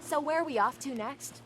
So where are we off to next?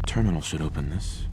Terminal should open this.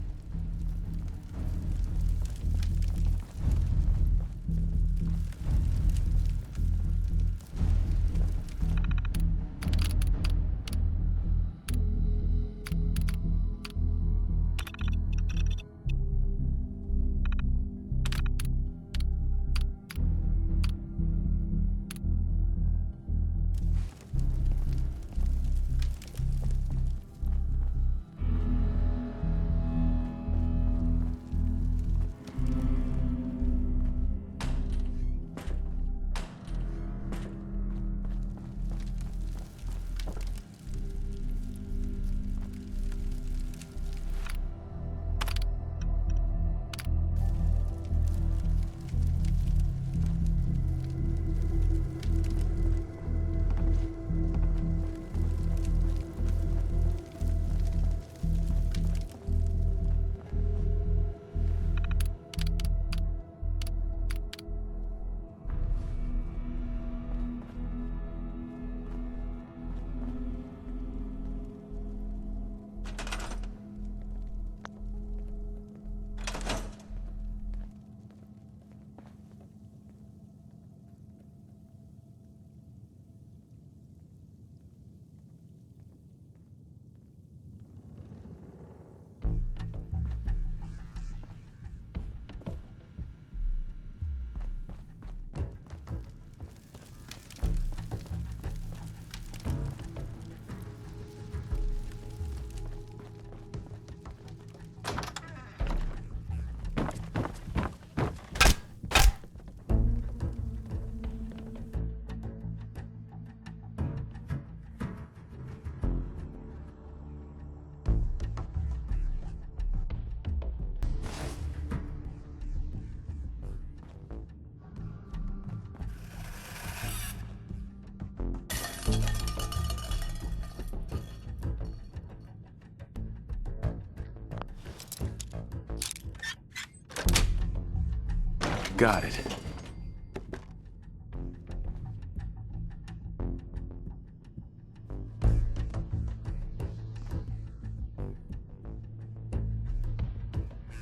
Got it.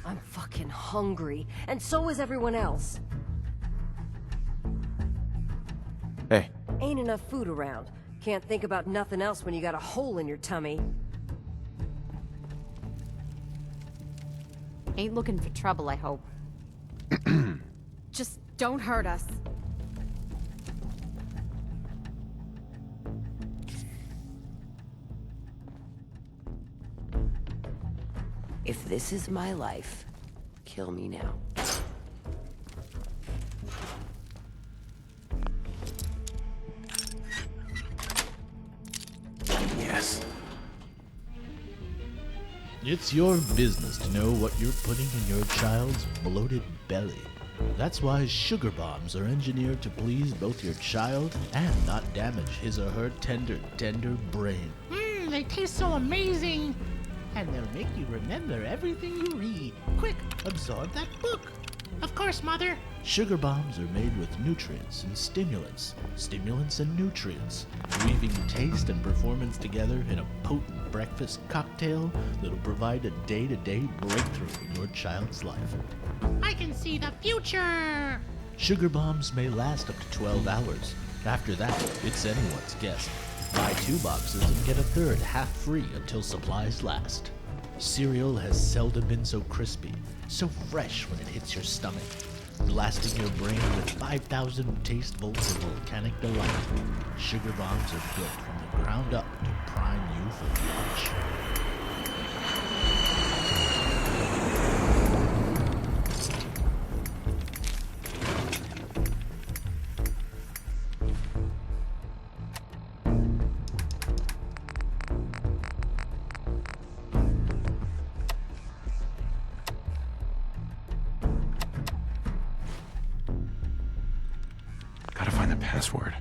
I'm fucking hungry, and so is everyone else. Hey. Ain't enough food around. Can't think about nothing else when you got a hole in your tummy. Ain't looking for trouble, I hope. Just don't hurt us. If this is my life, kill me now. Yes. It's your business to know what you're putting in your child's bloated belly. That's why sugar bombs are engineered to please both your child and not damage his or her tender brain. They taste so amazing. And they'll make you remember everything you read. Quick, absorb that book. Of course, Mother. Sugar bombs are made with nutrients and stimulants and nutrients, weaving taste and performance together in a potent breakfast cocktail that'll provide a day-to-day breakthrough in your child's life. I can see the future. Sugar bombs may last up to 12 hours. After that, it's anyone's guess. Buy 2 boxes and get a third half free until supplies last. Cereal has seldom been so crispy, so fresh when it hits your stomach, blasting your brain with 5,000 taste volts of volcanic delight. Sugar bombs are built from the ground up to prime you for lunch. Gotta find the password.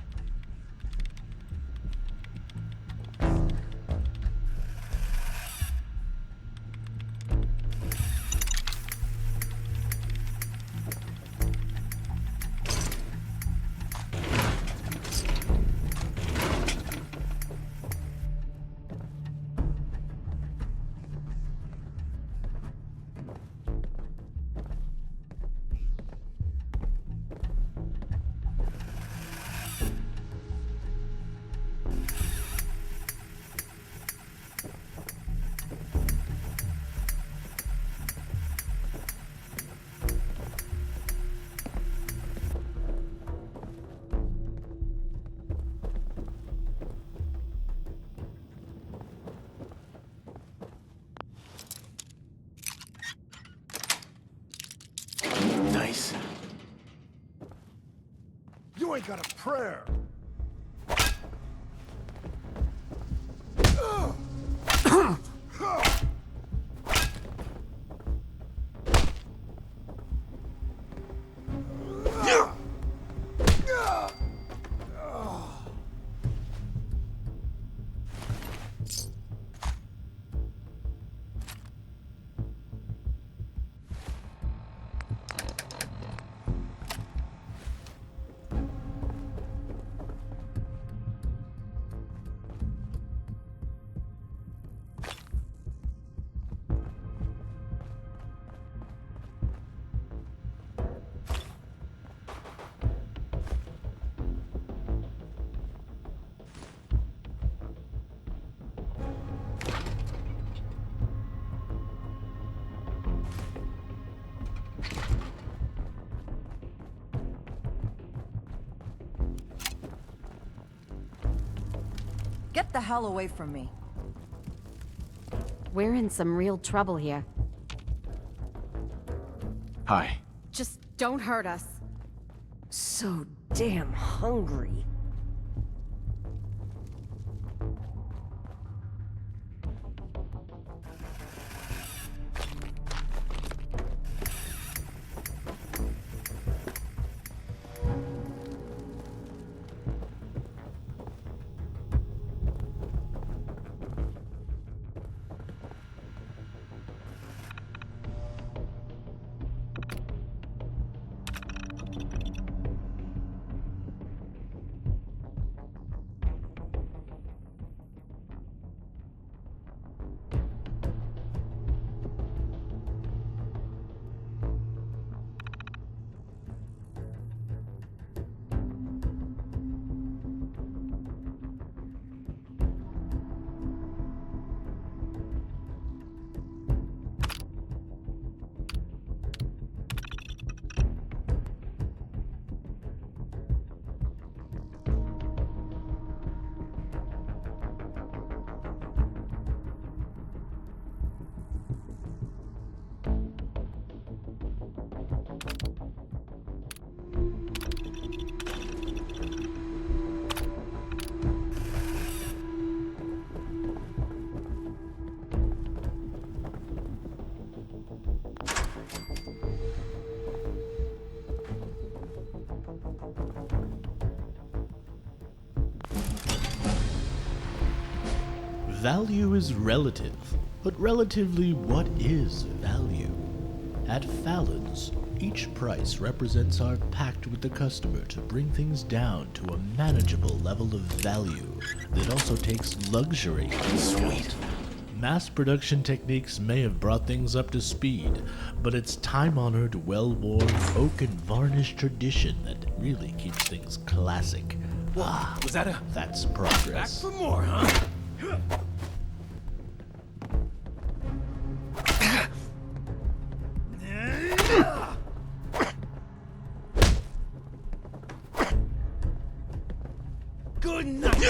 Nice. You ain't got a prayer. Get the hell away from me. We're in some real trouble here. Hi. Just don't hurt us. So damn hungry. Value is relative, but relatively, what is value? At Fallon's, each price represents our pact with the customer to bring things down to a manageable level of value that also takes luxury. Sweet. Mass production techniques may have brought things up to speed, but it's time-honored, well-worn, oak and varnish tradition that really keeps things classic. Was that a... That's Back progress. for more, huh? Good night!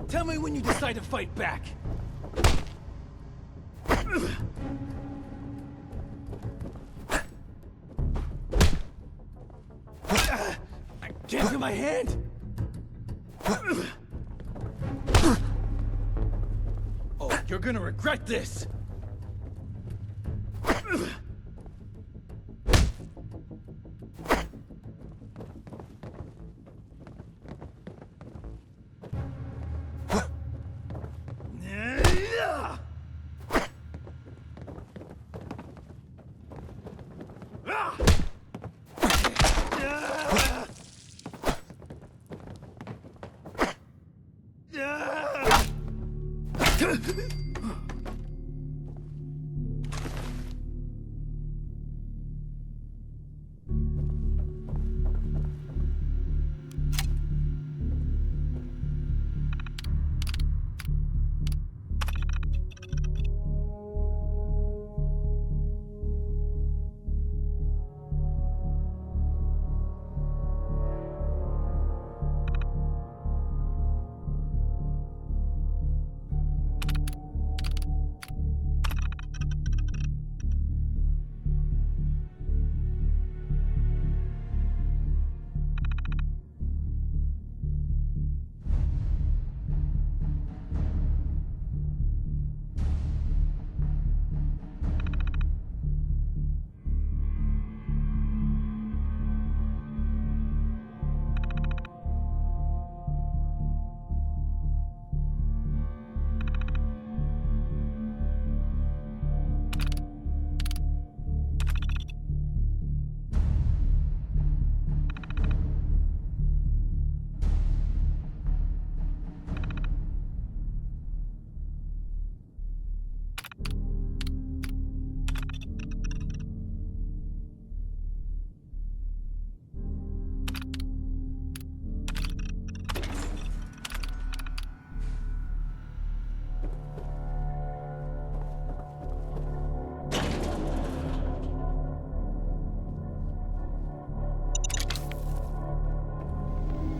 Tell me when you decide to fight back. I can't feel my hand. Oh, you're gonna regret this.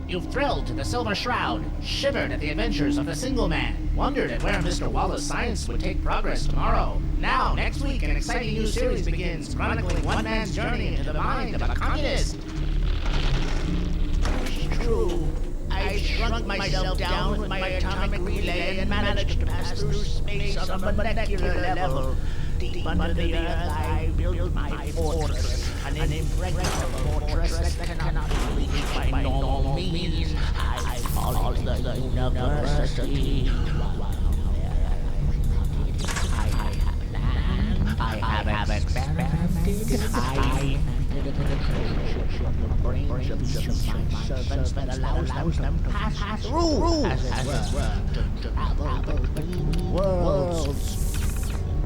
You've thrilled to the Silver Shroud, shivered at the adventures of the Single Man, wondered at where Mr. Wallace's science would take progress tomorrow. Now, next week, an exciting new series begins, chronicling one man's journey into the mind of a communist. It's true. I shrunk myself down with my atomic relay and managed to pass through space on a molecular level. Deep under the earth, I built my fortress, an impregnable fortress that cannot be reached by normal means. I followed the university. I have experimented. I invented the brains of each of my servants that allows them to pass through, as it were, to travel between worlds.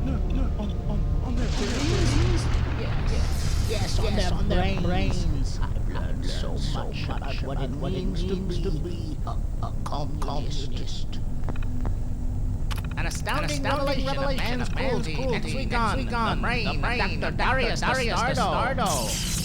On their brains? Yes, on their brains. I've learned so much about what it means to be a communist. An astounding revelation of man's cruelty, gone, brain, Dr. Darius Bastardo.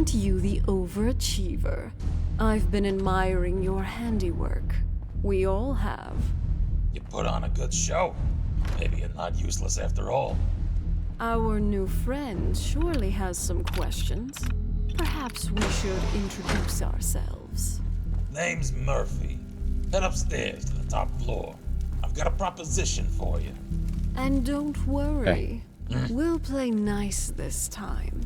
Aren't you the overachiever? I've been admiring your handiwork. We all have. You put on a good show. Maybe you're not useless after all. Our new friend surely has some questions. Perhaps we should introduce ourselves. Name's Murphy. Head upstairs to the top floor. I've got a proposition for you. And don't worry. We'll play nice this time.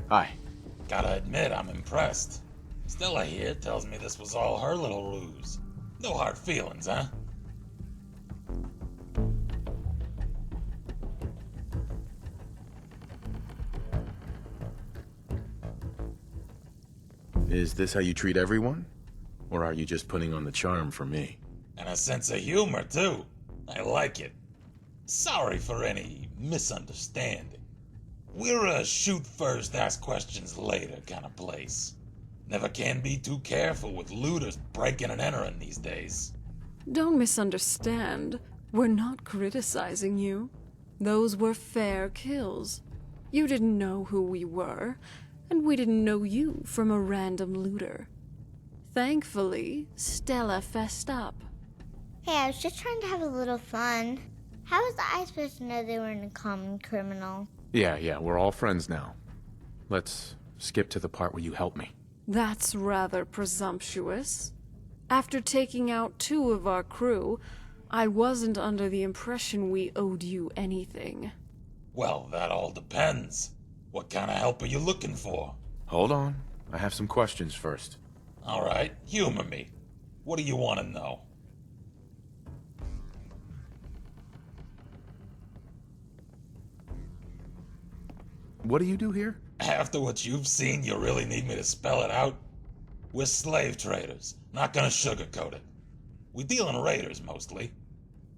Hi. Gotta admit, I'm impressed. Stella here tells me this was all her little ruse. No hard feelings, huh? Is this how you treat everyone? Or are you just putting on the charm for me? And a sense of humor, too. I like it. Sorry for any misunderstanding. We're a shoot first, ask questions later kind of place. Never can be too careful with looters breaking and entering these days. Don't misunderstand. We're not criticizing you. Those were fair kills. You didn't know who we were, and we didn't know you from a random looter. Thankfully, Stella fessed up. Hey, I was just trying to have a little fun. How was I supposed to know they weren't a common criminal? Yeah, we're all friends now. Let's skip to the part where you help me. That's rather presumptuous. After taking out 2 of our crew, I wasn't under the impression we owed you anything. Well, that all depends. What kind of help are you looking for? Hold on. I have some questions first. All right, humor me. What do you want to know? What do you do here? After what you've seen, you really need me to spell it out? We're slave traders, not gonna sugarcoat it. We deal in raiders, mostly.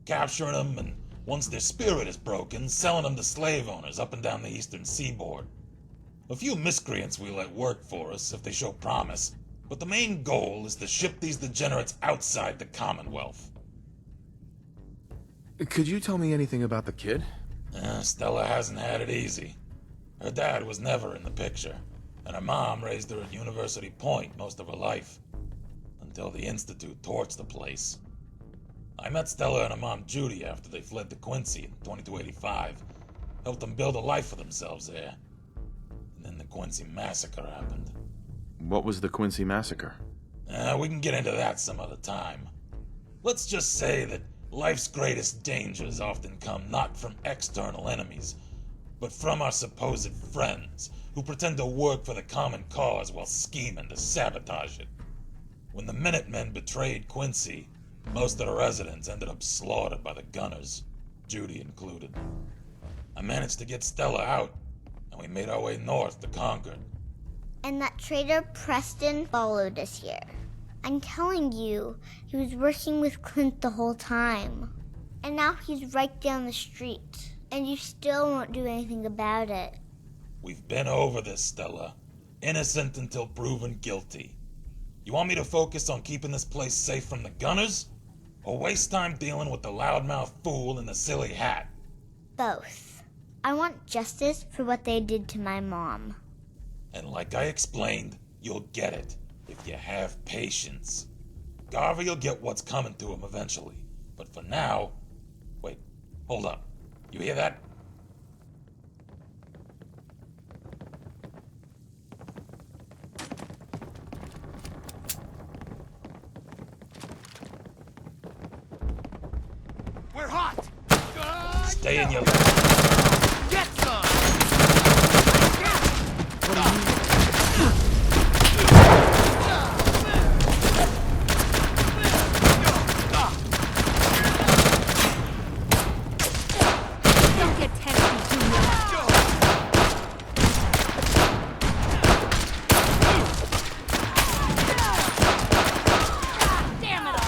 Capturing them, and once their spirit is broken, selling them to slave owners up and down the eastern seaboard. A few miscreants we let work for us if they show promise, but the main goal is to ship these degenerates outside the Commonwealth. Could you tell me anything about the kid? Stella hasn't had it easy. Her dad was never in the picture, and her mom raised her at University Point most of her life, until the Institute torched the place. I met Stella and her mom Judy after they fled to Quincy in 2285, helped them build a life for themselves there. And then the Quincy Massacre happened. What was the Quincy Massacre? We can get into that some other time. Let's just say that life's greatest dangers often come not from external enemies, but from our supposed friends, who pretend to work for the common cause while scheming to sabotage it. When the Minutemen betrayed Quincy, most of the residents ended up slaughtered by the gunners, Judy included. I managed to get Stella out, and we made our way north to Concord. And that traitor Preston followed us here. I'm telling you, he was working with Clint the whole time. And now he's right down the street. And you still won't do anything about it. We've been over this, Stella. Innocent until proven guilty. You want me to focus on keeping this place safe from the gunners? Or waste time dealing with the loudmouth fool in the silly hat? Both. I want justice for what they did to my mom. And like I explained, you'll get it, if you have patience. Garvey will get what's coming to him eventually. But for now... Wait, hold up. You hear that? We're hot! Stay in your lane. Get some! Don't get tense too much. Damn it all!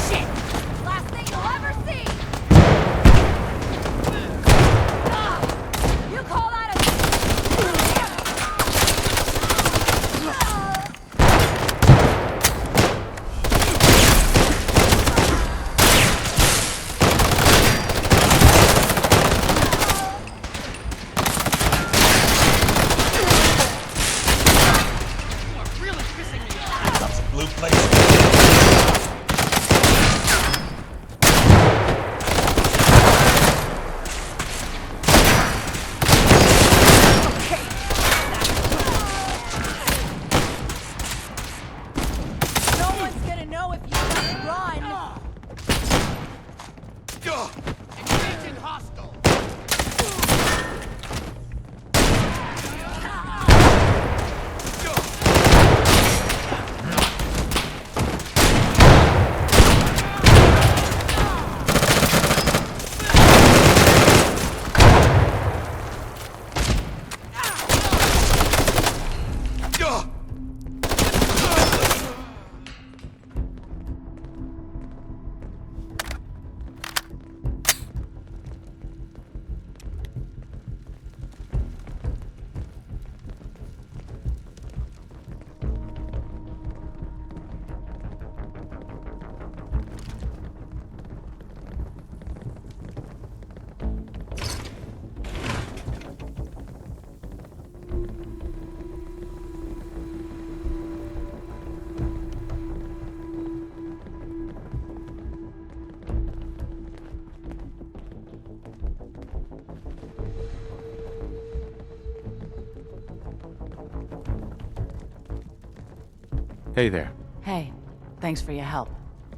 Shit! Last thing you'll ever see! You call that Got some blue plates. No one's gonna know if you don't run. Engaging hostile! Hey there. Hey, thanks for your help.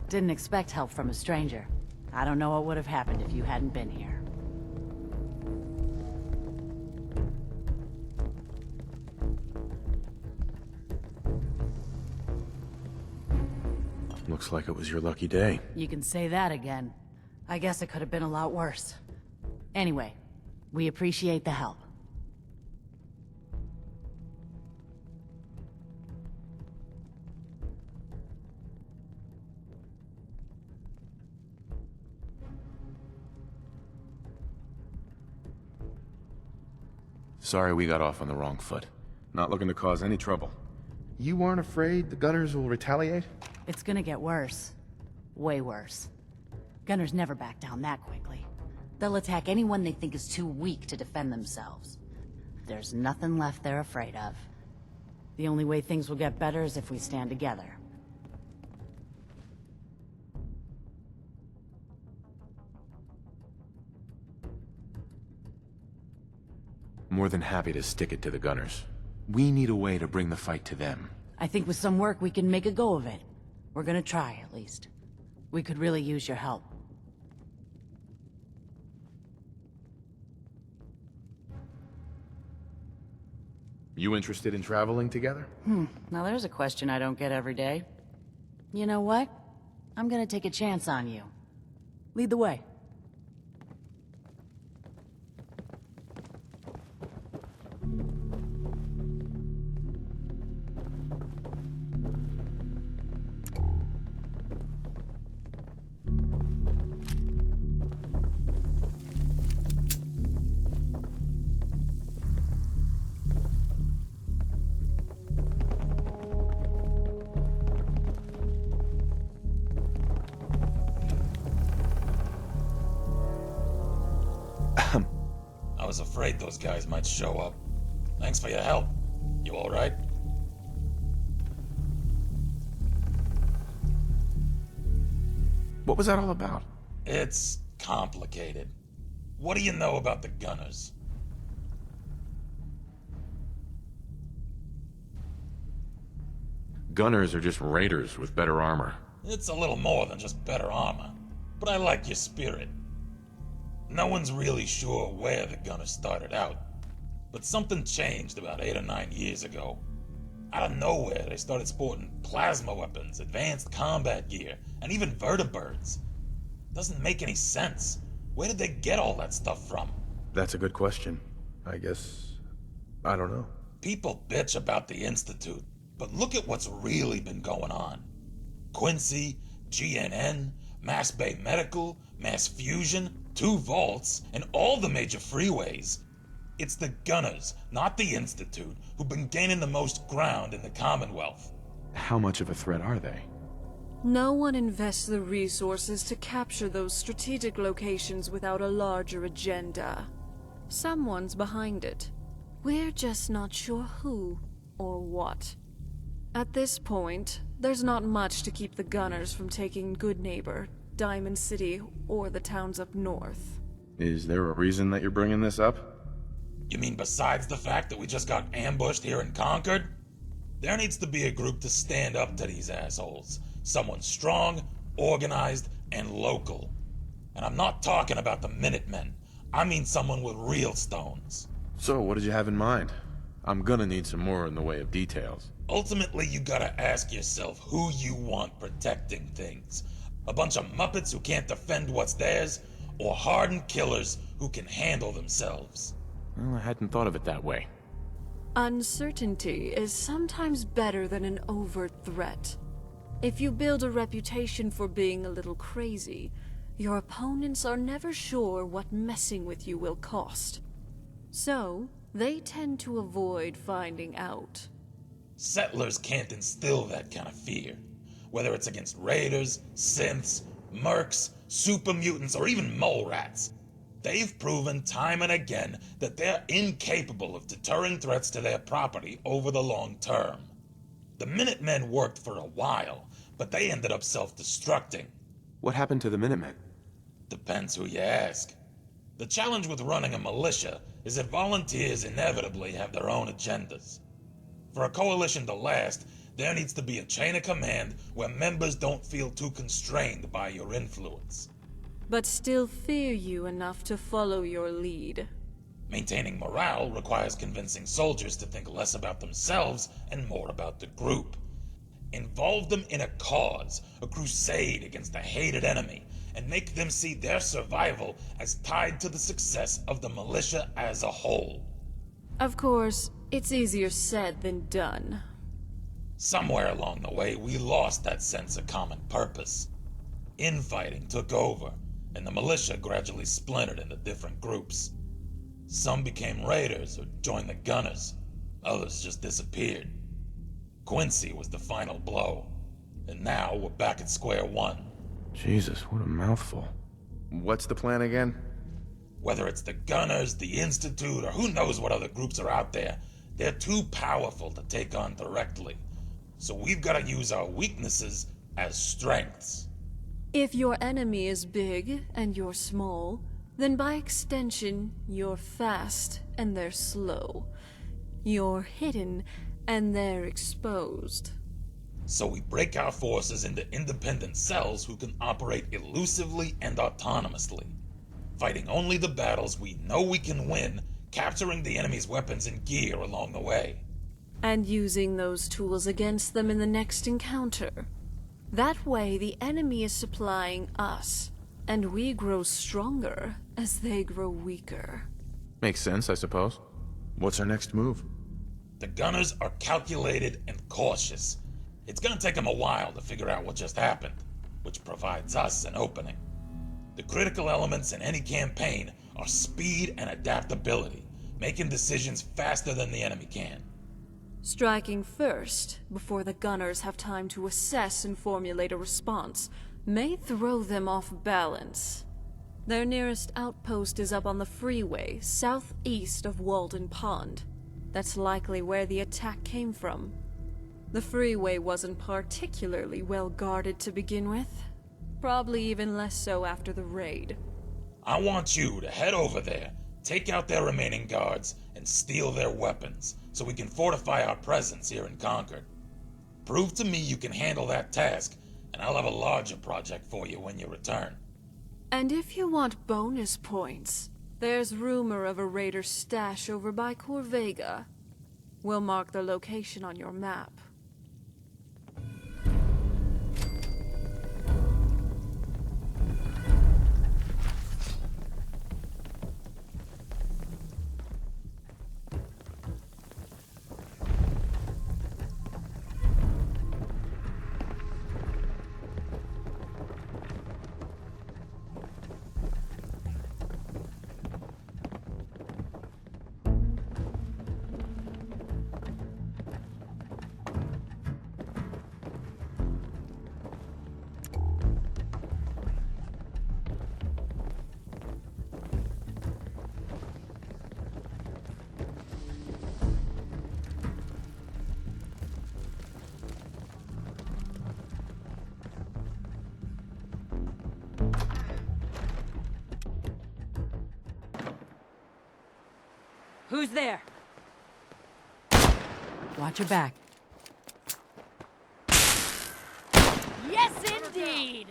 Didn't expect help from a stranger. I don't know what would have happened if you hadn't been here. Looks like it was your lucky day. You can say that again. I guess it could have been a lot worse. Anyway, we appreciate the help. Sorry we got off on the wrong foot. Not looking to cause any trouble. You aren't afraid the Gunners will retaliate? It's gonna get worse. Way worse. Gunners never back down that quickly. They'll attack anyone they think is too weak to defend themselves. There's nothing left they're afraid of. The only way things will get better is if we stand together. More than happy to stick it to the Gunners. We need a way to bring the fight to them. I think with some work we can make a go of it. We're gonna try, at least. We could really use your help. You interested in traveling together? Now there's a question I don't get every day. You know what? I'm gonna take a chance on you. Lead the way. I was afraid those guys might show up. Thanks for your help. You alright? What was that all about? It's complicated. What do you know about the Gunners? Gunners are just raiders with better armor. It's a little more than just better armor, but I like your spirit. No one's really sure where the Gunners started out, but something changed about 8 or 9 years ago. Out of nowhere, they started sporting plasma weapons, advanced combat gear, and even vertibirds. Doesn't make any sense. Where did they get all that stuff from? That's a good question. I guess... I don't know. People bitch about the Institute, but look at what's really been going on. Quincy, GNN, Mass Bay Medical, Mass Fusion, 2 vaults, and all the major freeways. It's the Gunners, not the Institute, who've been gaining the most ground in the Commonwealth. How much of a threat are they? No one invests the resources to capture those strategic locations without a larger agenda. Someone's behind it. We're just not sure who or what. At this point, there's not much to keep the Gunners from taking Good Neighbor, Diamond City, or the towns up north. Is there a reason that you're bringing this up? You mean besides the fact that we just got ambushed here in Concord? There needs to be a group to stand up to these assholes. Someone strong, organized, and local. And I'm not talking about the Minutemen. I mean someone with real stones. So, what did you have in mind? I'm gonna need some more in the way of details. Ultimately, you gotta ask yourself who you want protecting things. A bunch of Muppets who can't defend what's theirs, or hardened killers who can handle themselves. Well, I hadn't thought of it that way. Uncertainty is sometimes better than an overt threat. If you build a reputation for being a little crazy, your opponents are never sure what messing with you will cost. So, they tend to avoid finding out. Settlers can't instill that kind of fear. Whether it's against raiders, synths, mercs, super mutants, or even mole rats. They've proven time and again that they're incapable of deterring threats to their property over the long term. The Minutemen worked for a while, but they ended up self-destructing. What happened to the Minutemen? Depends who you ask. The challenge with running a militia is that volunteers inevitably have their own agendas. For a coalition to last, there needs to be a chain of command where members don't feel too constrained by your influence. But still fear you enough to follow your lead. Maintaining morale requires convincing soldiers to think less about themselves and more about the group. Involve them in a cause, a crusade against a hated enemy, and make them see their survival as tied to the success of the militia as a whole. Of course, it's easier said than done. Somewhere along the way, we lost that sense of common purpose. Infighting took over, and the militia gradually splintered into different groups. Some became raiders or joined the Gunners. Others just disappeared. Quincy was the final blow, and now we're back at square one. Jesus, what a mouthful. What's the plan again? Whether it's the Gunners, the Institute, or who knows what other groups are out there, they're too powerful to take on directly. So we've got to use our weaknesses as strengths. If your enemy is big and you're small, then by extension, you're fast and they're slow. You're hidden and they're exposed. So we break our forces into independent cells who can operate elusively and autonomously, fighting only the battles we know we can win, capturing the enemy's weapons and gear along the way. and using those tools against them in the next encounter. That way, the enemy is supplying us, and we grow stronger as they grow weaker. Makes sense, I suppose. What's our next move? The gunners are calculated and cautious. It's gonna take them a while to figure out what just happened, which provides us an opening. The critical elements in any campaign are speed and adaptability, making decisions faster than the enemy can. Striking first, before the gunners have time to assess and formulate a response, may throw them off balance. Their nearest outpost is up on the freeway, southeast of Walden Pond. That's likely where the attack came from. The freeway wasn't particularly well guarded to begin with. Probably even less so after the raid. I want you to head over there, take out their remaining guards, and steal their weapons, so we can fortify our presence here in Concord. Prove to me you can handle that task, and I'll have a larger project for you when you return. And if you want bonus points, there's rumor of a raider's stash over by Corvega. We'll mark the location on your map. Who's there? Watch your back. Yes, indeed!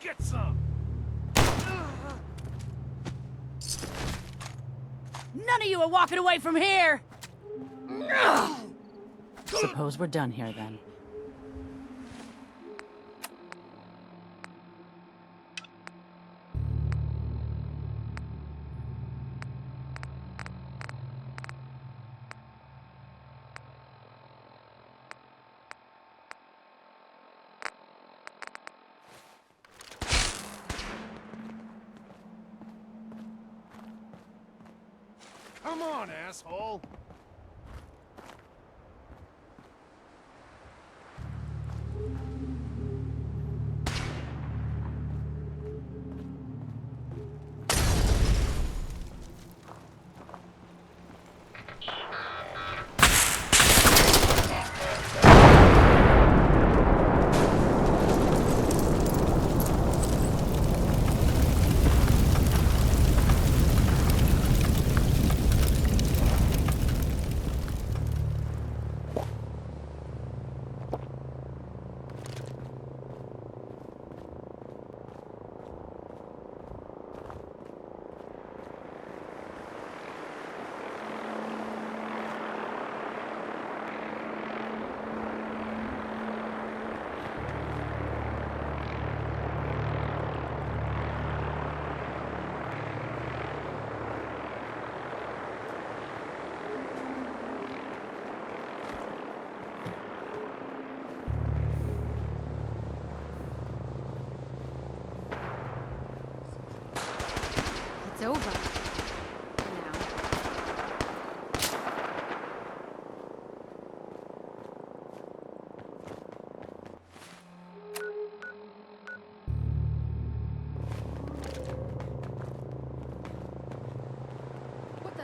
Get some! None of you are walking away from here! Suppose we're done here then. Come on, asshole! It's over. What the?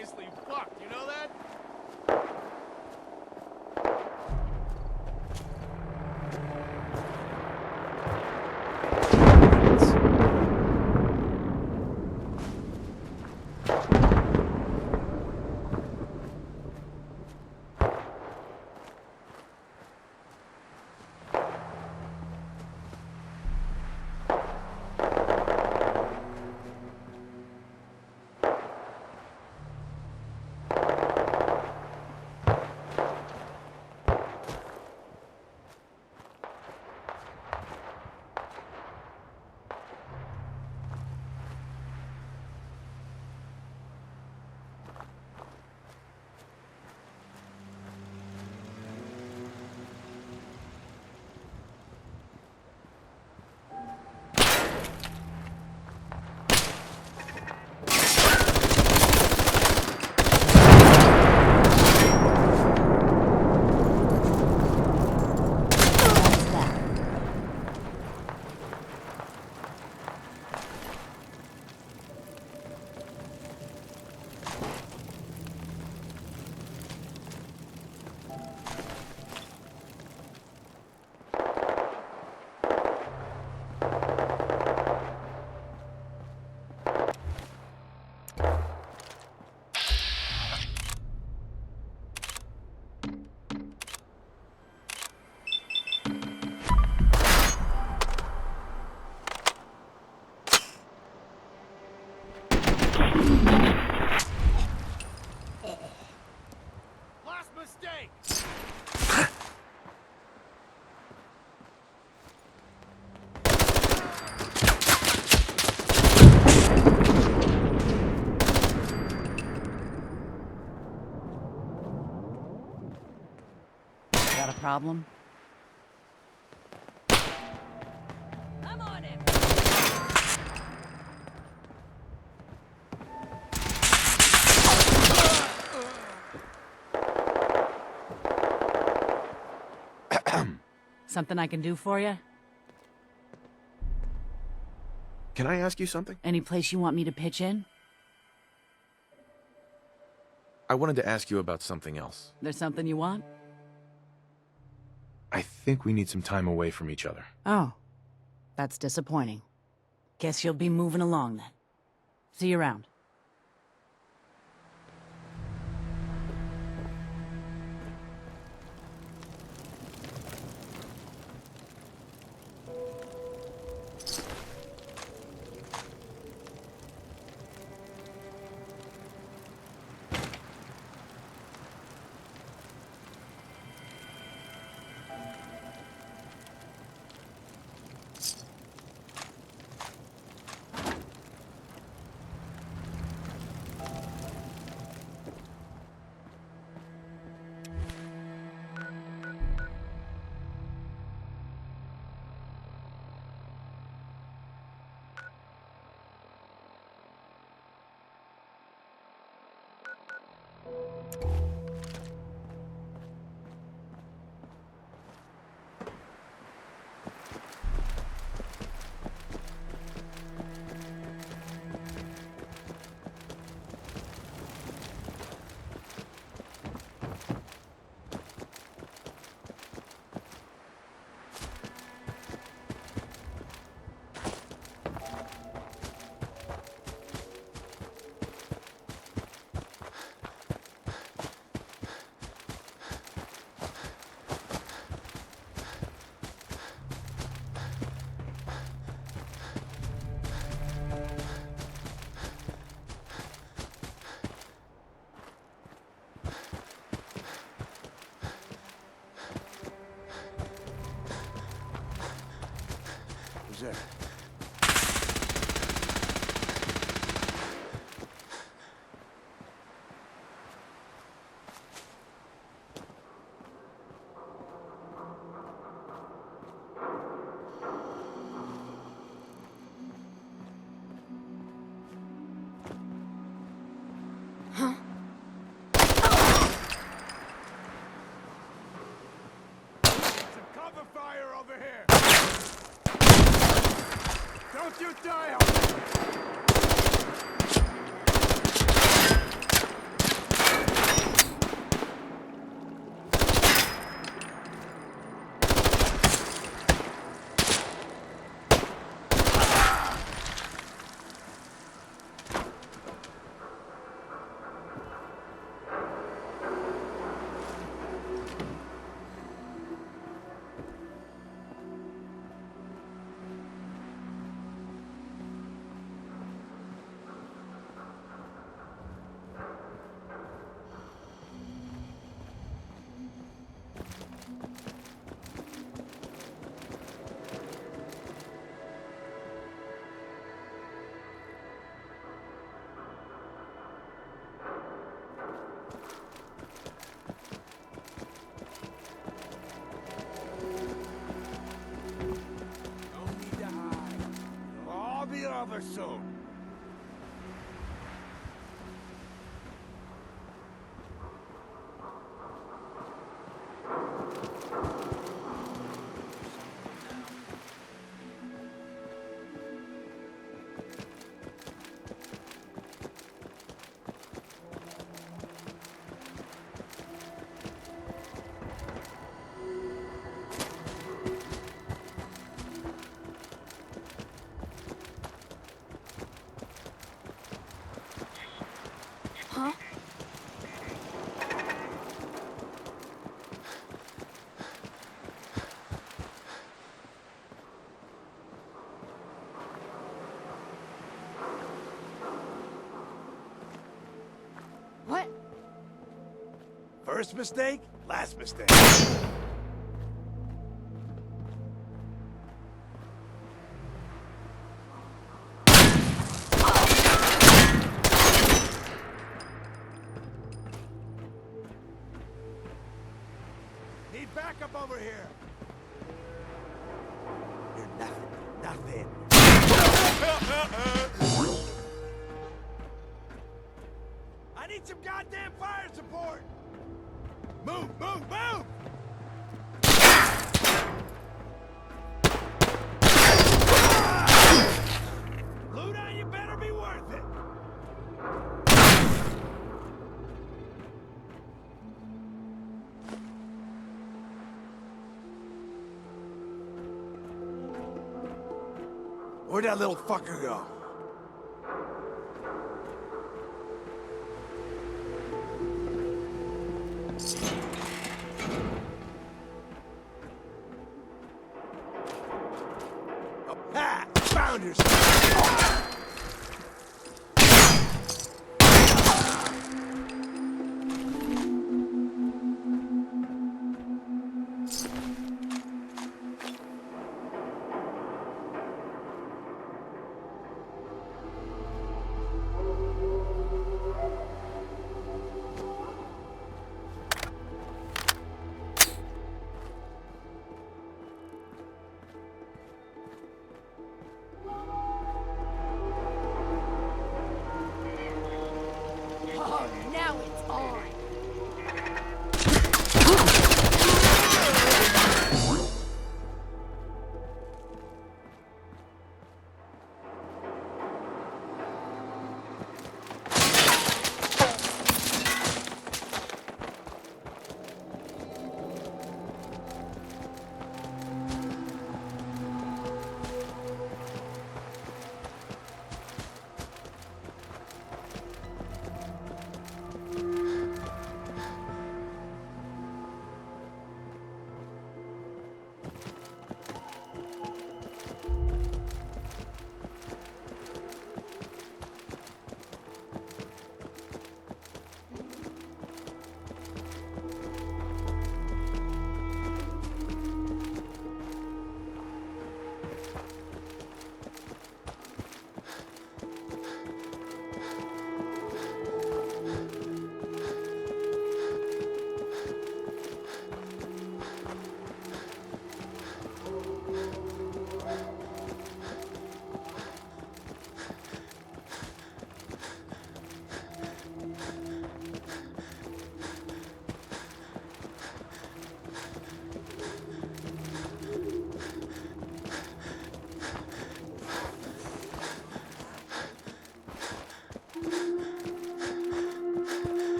seriously fucked, you know that? Last mistake! Got a problem? I'm on him. Something I can do for you? Can I ask you something? Any place you want me to pitch in? I wanted to ask you about something else. There's something you want? I think we need some time away from each other. Oh, that's disappointing. Guess you'll be moving along then. See you around. Who's there? Cover fire over here! Don't you die on me! Huh? What? First mistake, last mistake. Need backup over here. You're nothing. I need some goddamn fire support. Move! Luna, you better be worth it. Where'd that little fucker go? Ah! Found yourself! Oh, now it's on.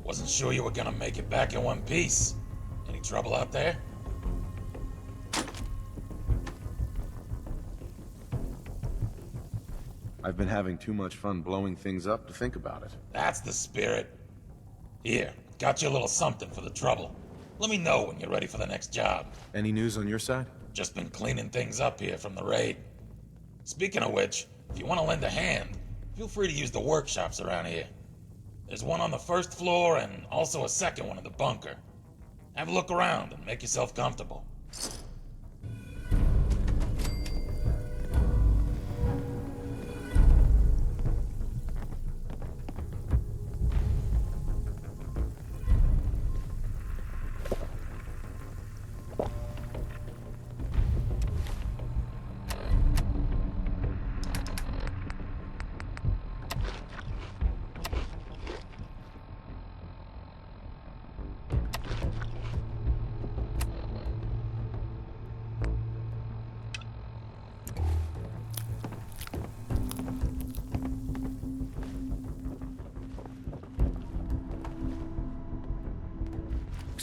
Wasn't sure you were gonna make it back in one piece. Any trouble out there? I've been having too much fun blowing things up to think about it. That's the spirit. Here, got you a little something for the trouble. Let me know when you're ready for the next job. Any news on your side? Just been cleaning things up here from the raid. Speaking of which, if you want to lend a hand, feel free to use the workshops around here. There's one on the first floor and also a second one in the bunker. Have a look around and make yourself comfortable.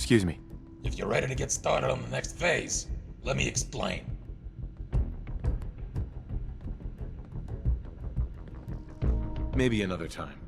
Excuse me. If you're ready to get started on the next phase, let me explain. Maybe another time.